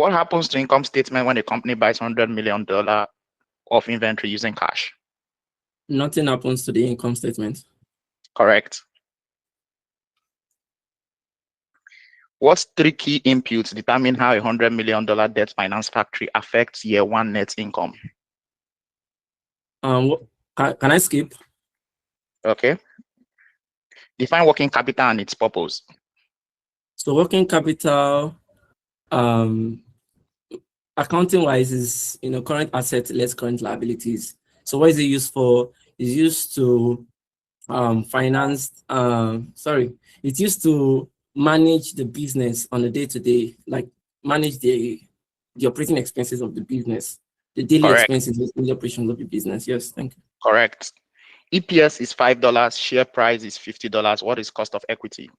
What happens to income statement when a company buys $100 million of inventory using cash? Nothing happens to the income statement. Correct. What 3 key inputs determine how a $100 million debt finance factory affects year one net income? Can I skip? Okay. Define working capital and its purpose. So working capital, accounting wise, is current assets less current liabilities. So what is it used for? It's used to finance. It's used to manage the business on a day-to-day, like manage the operating expenses of the business, the daily expenses in the operations of the business. Yes, thank you. Correct. EPS is $5, share price is $50. What is cost of equity?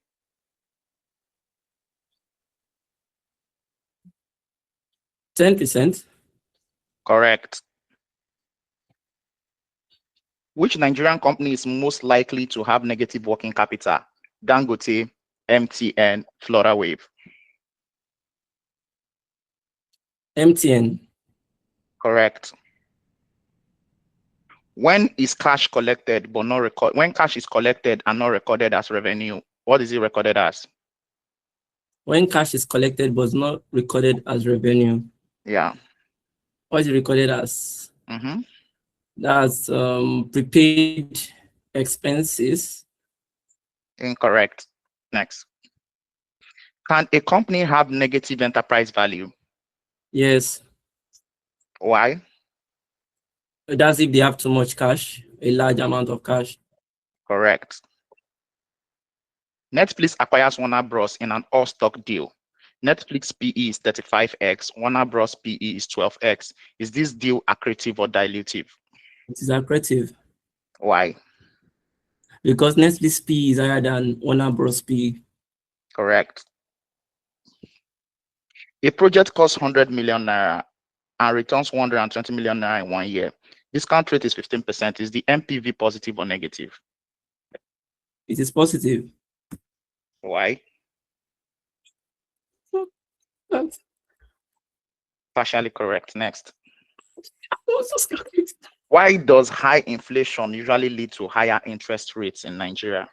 %10. Correct. Which Nigerian company is most likely to have negative working capital? Dangote, MTN, Flora Wave. MTN. Correct. When is cash collected but not recorded? When cash is collected and not recorded as revenue, what is it recorded as? When cash is collected but not recorded as revenue. Yeah. What is it recorded as? Mm-hmm. That's prepaid expenses. Incorrect. Next. Can a company have negative enterprise value? Yes. Why? That's if they have too much cash, a large amount of cash. Correct. Netflix acquires Warner Bros. In an all-stock deal. Netflix PE is 35x, Warner Bros. PE is 12x. Is this deal accretive or dilutive? It is accretive. Why? Because Netflix PE is higher than Warner Bros. PE. Correct. A project costs 100 million naira and returns 120 million naira in 1 year. Discount rate is 15%. Is the MPV positive or negative? It is positive. Why? Partially correct. Next. Why does high inflation usually lead to higher interest rates in Nigeria?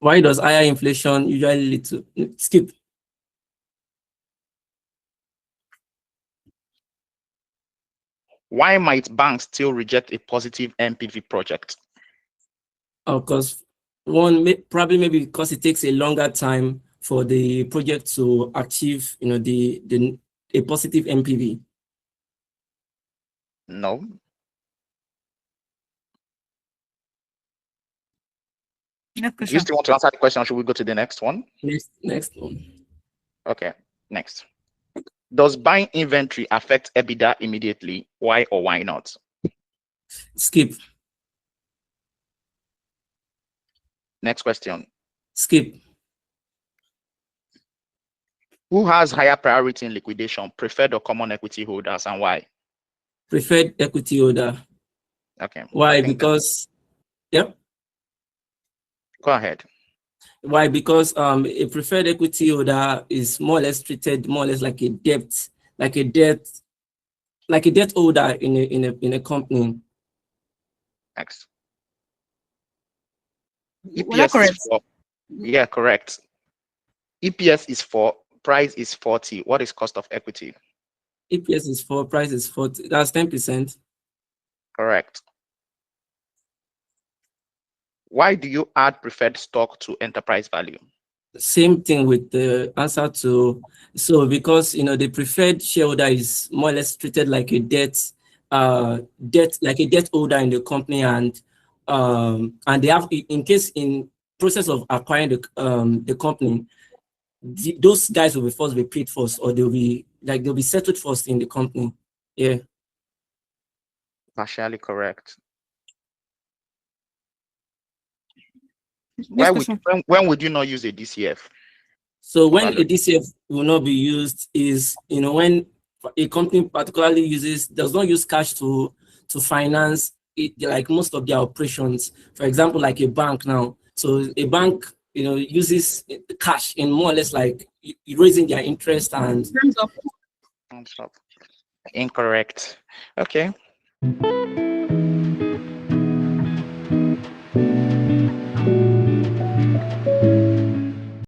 Why does higher inflation usually lead to skip? Why might banks still reject a positive MPV project? Because maybe because it takes a longer time for the project to achieve, a positive MPV. No. Do you still want to answer the question, or should we go to the next one? Next one. Okay, next. Does buying inventory affect EBITDA immediately? Why or why not? Skip. Next question. Skip. Who has higher priority in liquidation, preferred or common equity holders, and why? Preferred equity holder. Okay. Why? Because, yep. Go ahead. Why? Because a preferred equity holder is more or less treated more or less like a debt holder in a company. Next. EPS is 4. Yeah, correct. EPS is 4, price is 40. What is cost of equity? EPS is 4, price is 40. That's 10%. Correct. Why do you add preferred stock to enterprise value? Same thing with the answer to, because the preferred shareholder is more or less treated like a debt holder in the company, and they have, in process of acquiring the company, those guys will be paid first, or they'll be settled first in the company. Yeah. Partially correct. When would you not use a DCF? So when a DCF will not be used is, when a company particularly does not use cash to finance it, like most of their operations. For example, like a bank now. So a bank, uses cash in more or less like, raising their interest and In terms of Thumbs up. Incorrect. Okay.